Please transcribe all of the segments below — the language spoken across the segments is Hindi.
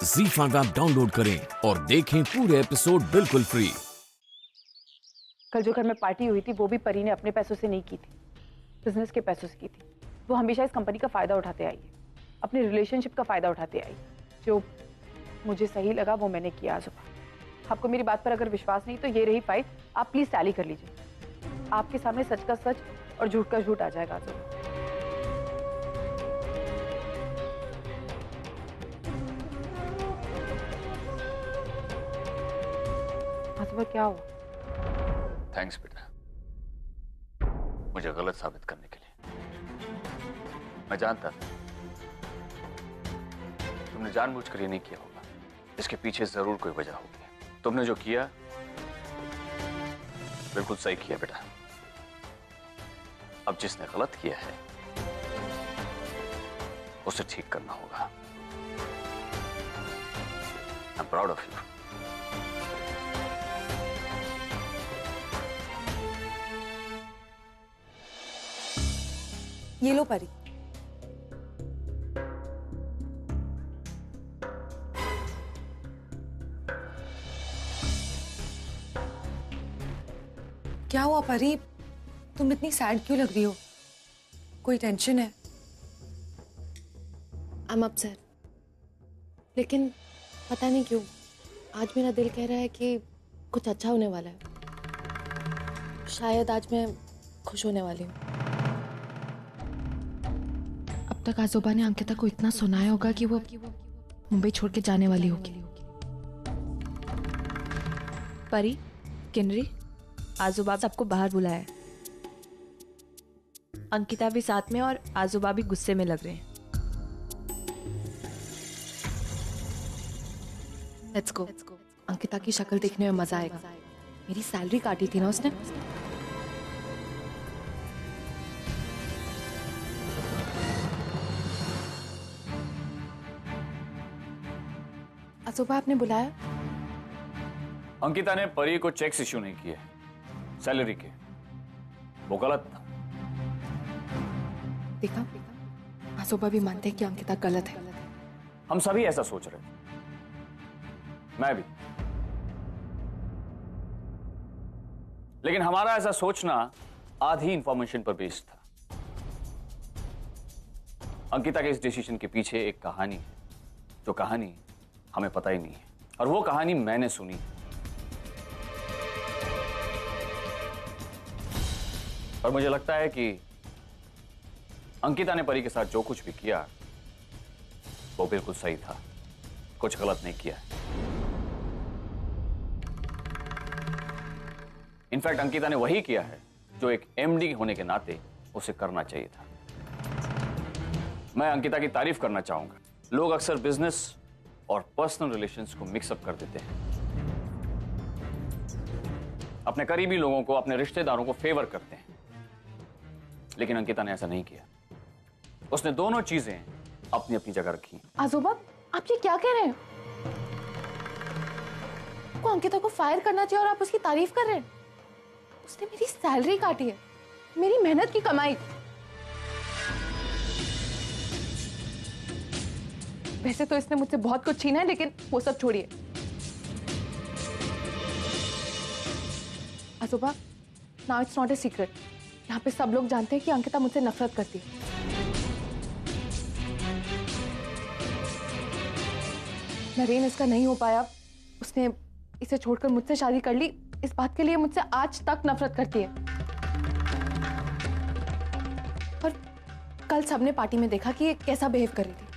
ZEE5 ऐप डाउनलोड करें और देखें पूरे एपिसोड बिल्कुल फ्री। कल जो घर में पार्टी हुई थी वो भी परी ने अपने पैसों से नहीं की थी, बिजनेस के पैसों से की थी। वो हमेशा इस कंपनी का फायदा उठाते आई है, अपने रिलेशनशिप का फायदा उठाते आई। जो मुझे सही लगा वो मैंने किया। सुबह आपको मेरी बात पर अगर विश्वास नहीं तो ये रही फाइल, आप प्लीज टैली कर लीजिए। आपके सामने सच का सच और झूठ का झूठ आ जाएगा। सुबह क्या हुआ? थैंक्स बेटा, मुझे गलत साबित करने के लिए। मैं जानता था तुमने जानबूझकर ये नहीं किया होगा, इसके पीछे जरूर कोई वजह होगी। तुमने जो किया बिल्कुल सही किया बेटा। अब जिसने गलत किया है उसे ठीक करना होगा। आई एम प्राउड ऑफ यू। ये लो परी। क्या हुआ परी, तुम इतनी सैड क्यों लग रही हो? कोई टेंशन है? आई एम अपसेट, लेकिन पता नहीं क्यों आज मेरा दिल कह रहा है कि कुछ अच्छा होने वाला है। शायद आज मैं खुश होने वाली हूँ। अब तक आजोबा ने अंकिता को इतना सुनाया होगा कि वो मुंबई छोड़ के जाने वाली होगी। परी, किन्नरी, आजोबा सबको बाहर बुलाया। अंकिता भी साथ में और आजोबा भी गुस्से में लग रहे हैं। Let's go. अंकिता की शक्ल देखने में मजा आएगा। मेरी सैलरी काटी थी ना उसने। आजोबा आपने बुलाया? अंकिता ने परी को चेक्स इश्यू नहीं किए सैलरी के, वो गलत था। देखा, आजोबा भी मानते हैं कि अंकिता गलत है। हम सभी ऐसा सोच रहे थे, मैं भी। लेकिन हमारा ऐसा सोचना आधी इंफॉर्मेशन पर बेस्ड था। अंकिता के इस डिसीजन के पीछे एक कहानी है, जो कहानी हमें पता ही नहीं है, और वो कहानी मैंने सुनी। और मुझे लगता है कि अंकिता ने परी के साथ जो कुछ भी किया वो बिल्कुल सही था, कुछ गलत नहीं किया। इनफैक्ट अंकिता ने वही किया है जो एक एमडी होने के नाते उसे करना चाहिए था। मैं अंकिता की तारीफ करना चाहूंगा। लोग अक्सर बिजनेस और पर्सनल रिलेशंस को मिक्सअप कर देते हैं, अपने करीबी लोगों को, अपने रिश्तेदारों को फेवर करते हैं, लेकिन अंकिता ने ऐसा नहीं किया। उसने दोनों चीजें अपनी अपनी जगह रखी। आजोबा, आप ये क्या कह रहे हैं? आपको अंकिता को फायर करना चाहिए और आप उसकी तारीफ कर रहे हैं? उसने मेरी सैलरी काटी है, मेरी मेहनत की कमाई। वैसे तो इसने मुझसे बहुत कुछ छीना है, लेकिन वो सब छोड़िए। आजोबा, now it's not a secret. यहाँ पे सब लोग जानते हैं कि अंकिता मुझसे नफरत करती है। नरेन इसका नहीं हो पाया, उसने इसे छोड़कर मुझसे शादी कर ली। इस बात के लिए मुझसे आज तक नफरत करती है। और कल सबने पार्टी में देखा कि ये कैसा बिहेव कर रही थी।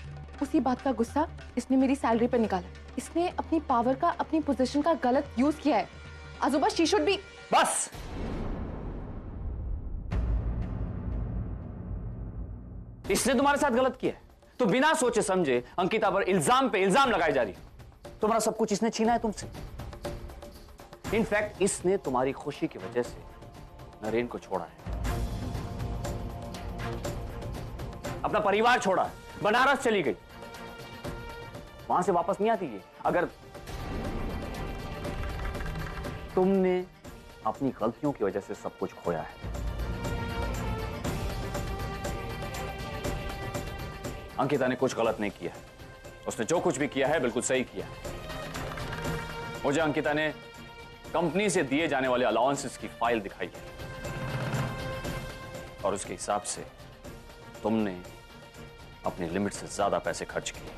उसी बात का गुस्सा इसने मेरी सैलरी पर निकाला। इसने अपनी पावर का, अपनी पोजीशन का गलत यूज किया है। आजोबा, शी शुड बी। बस, इसने तुम्हारे साथ गलत किया है तो बिना सोचे समझे अंकिता पर इल्जाम पे इल्जाम लगाए जा रही है। तुम्हारा सब कुछ इसने छीना है तुमसे। इनफैक्ट इसने तुम्हारी खुशी की वजह से नरेन को छोड़ा है, अपना परिवार छोड़ा है, बनारस चली गई, वहां से वापस नहीं आती है। अगर तुमने अपनी गलतियों की वजह से सब कुछ खोया है। अंकिता ने कुछ गलत नहीं किया, उसने जो कुछ भी किया है बिल्कुल सही किया। मुझे अंकिता ने कंपनी से दिए जाने वाले अलाउंसेस की फाइल दिखाई है और उसके हिसाब से तुमने अपनी लिमिट से ज्यादा पैसे खर्च किए।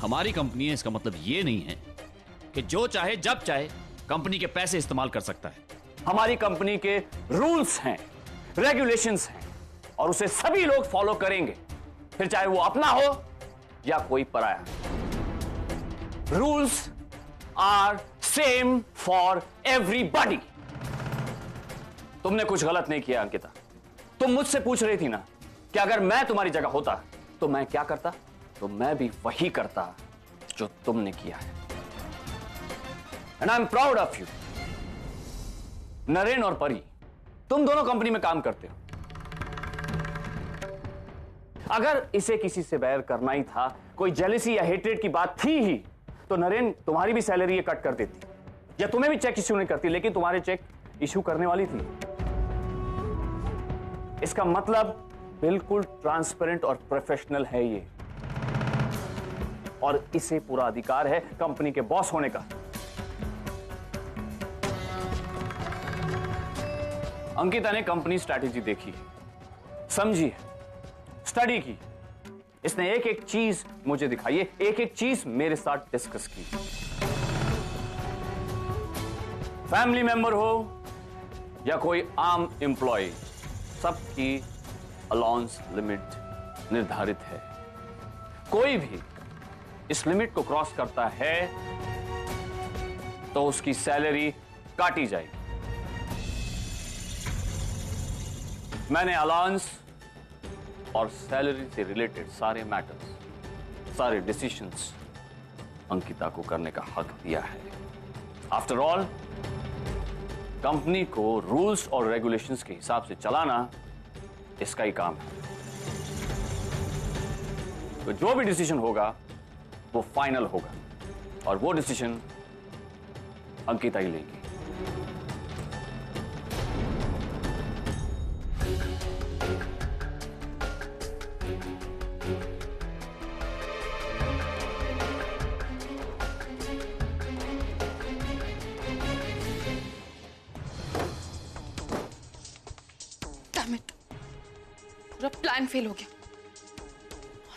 हमारी कंपनी है, इसका मतलब ये नहीं है कि जो चाहे जब चाहे कंपनी के पैसे इस्तेमाल कर सकता है। हमारी कंपनी के रूल्स हैं, रेगुलेशंस हैं और उसे सभी लोग फॉलो करेंगे, फिर चाहे वो अपना हो या कोई पराया। Rules are same for everybody. तुमने कुछ गलत नहीं किया अंकिता। तुम मुझसे पूछ रही थी ना कि अगर मैं तुम्हारी जगह होता तो मैं क्या करता, तो मैं भी वही करता जो तुमने किया है। And I am proud of you. Naren और परी, तुम दोनों कंपनी में काम करते हो। अगर इसे किसी से बैर करना ही था, कोई जेलसी या हेट्रेड की बात थी ही, तो नरेन तुम्हारी भी सैलरी ये कट कर देती या तुम्हें भी चेक इश्यू नहीं करती, लेकिन तुम्हारे चेक इश्यू करने वाली थी। इसका मतलब बिल्कुल ट्रांसपेरेंट और प्रोफेशनल है ये, और इसे पूरा अधिकार है कंपनी के बॉस होने का। अंकिता ने कंपनी स्ट्रैटेजी देखी है, समझी है, स्टडी की। इसने एक एक चीज मुझे दिखाई है, एक एक चीज मेरे साथ डिस्कस की। फैमिली मेंबर हो या कोई आम एम्प्लॉय, सबकी अलाउंस लिमिट निर्धारित है। कोई भी इस लिमिट को क्रॉस करता है तो उसकी सैलरी काटी जाएगी। मैंने अलाउंस और सैलरी से रिलेटेड सारे मैटर्स, सारे डिसीजंस अंकिता को करने का हक दिया है। आफ्टर ऑल, कंपनी को रूल्स और रेगुलेशंस के हिसाब से चलाना इसका ही काम है। तो जो भी डिसीजन होगा वो फाइनल होगा, और वो डिसीजन अंकिता ही लेगी। Damn it! पूरा प्लान फेल हो गया।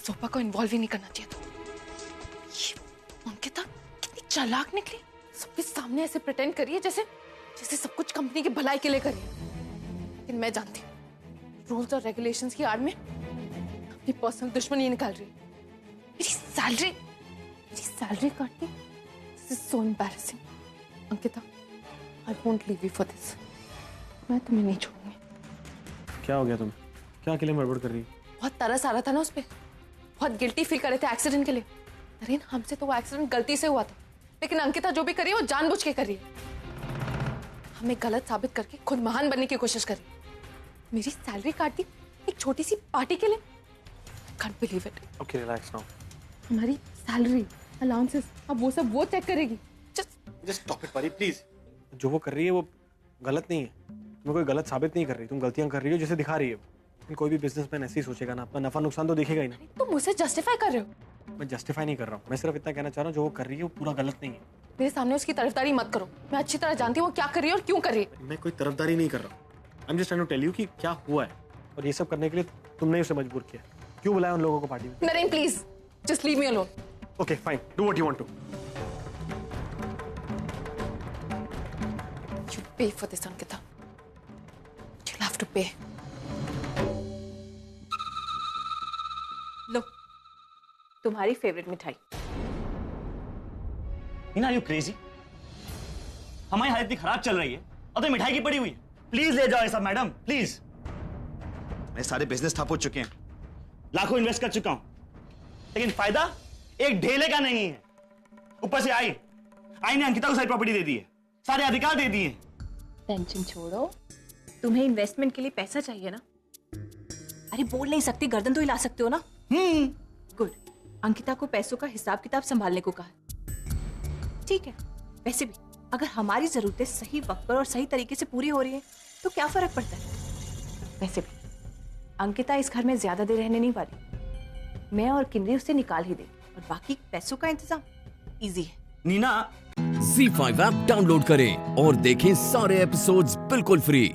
सोपा को इन्वॉल्व ही नहीं करना चाहिए था। ये अंकिता कितनी चालाक निकली। सबके सामने ऐसे प्रिटेंड करिए जैसे सब कुछ कंपनी की भलाई के लिए करिए। लेकिन मैं जानती हूँ रूल्स और रेगुलेशंस की आड़ में अपनी पर्सनल दुश्मनी निकाल रही है। मेरी सैलरी काटती। This is so embarrassing. Ankita, I won't leave you for this. मैं तुम्हें नहीं छोड़ूंगी। क्या हो गया तुम्हें? क्या अकेले गड़बड़ कर रही है? बहुत तरस आ रहा था ना उस पे। बहुत गिल्टी फील कर रहे थे एक्सीडेंट के लिए। नरेन, हमसे तो वो एक्सीडेंट गलती से हुआ था, लेकिन अंकिता जो भी कर रही है वो जानबूझ के कर रही है। हमें गलत साबित करके खुद महान बनने की कोशिश कर रही है। मेरी सैलरी काट दी एक छोटी सी पार्टी के लिए। Can't believe it. Okay, relax now. हमारी सैलरी, अलाउंसेस, अब वो सब वो चेक करेगी। जस्ट स्टॉप इट परी, प्लीज। जो वो कर रही है वो गलत नहीं है। तुम्हें कोई गलत साबित नहीं कर रही, तुम गलतियां कर रही हो जैसे दिखा रही है। लेकिन कोई भी बिजनेसमैन ऐसे ही सोचेगा ना, अपना नफा नुकसान तो देखेगा ही ना। तुम मुझे जस्टिफाई कर रहे हो। मैं जस्टिफाई नहीं कर रहा हूँ, मैं सिर्फ इतना कहना चाह रहा हूँ जो वो कर रही है वो पूरा गलत नहीं है। मेरे सामने उसकी तरफदारी मत करो। मैं अच्छी तरह जानती हूँ वो क्या कर रही है और क्यों कर रही है। मैं कोई तरफदारी नहीं कर रहा हूँ। I am just trying to tell you कि क्या हुआ है, और ये सब करने के लिए तुमने उसे मजबूर किया। क्यों बुलाया उन लोगों को पार्टी में? Naren, please just leave me alone. Okay fine, do what you want to. You pay for this, Ankita. You'll have to pay. लो, तुम्हारी फेवरेट मिठाई। Meena, are you crazy? हमारी हालत इतनी खराब चल रही है और तो मिठाई की पड़ी हुई है। प्लीज ले जाओ ऐसा मैडम, प्लीज। मैं सारे बिजनेस ठप हो चुके हैं, लाखों इन्वेस्ट कर चुका हूं, लेकिन फायदा एक ढेले का नहीं है। ऊपर से आई ने अंकिता को सारी प्रॉपर्टी दे दी है, सारे अधिकार दे दिए। टेंशन छोड़ो, तुम्हें इन्वेस्टमेंट के लिए पैसा चाहिए ना? अरे बोल नहीं सकती, गर्दन तो हिला सकते हो ना? गुड। अंकिता को पैसों का हिसाब किताब संभालने को कहा। ठीक है, वैसे भी अगर हमारी जरूरतें सही वक्त पर और सही तरीके से पूरी हो रही है तो क्या फर्क पड़ता है? वैसे भी अंकिता इस घर में ज्यादा देर रहने नहीं वाली। मैं और किन्नरी उससे निकाल ही देंगे और बाकी पैसों का इंतजाम इजी है। नीना, ZEE5 ऐप डाउनलोड करें और देखें सारे एपिसोड्स बिल्कुल फ्री।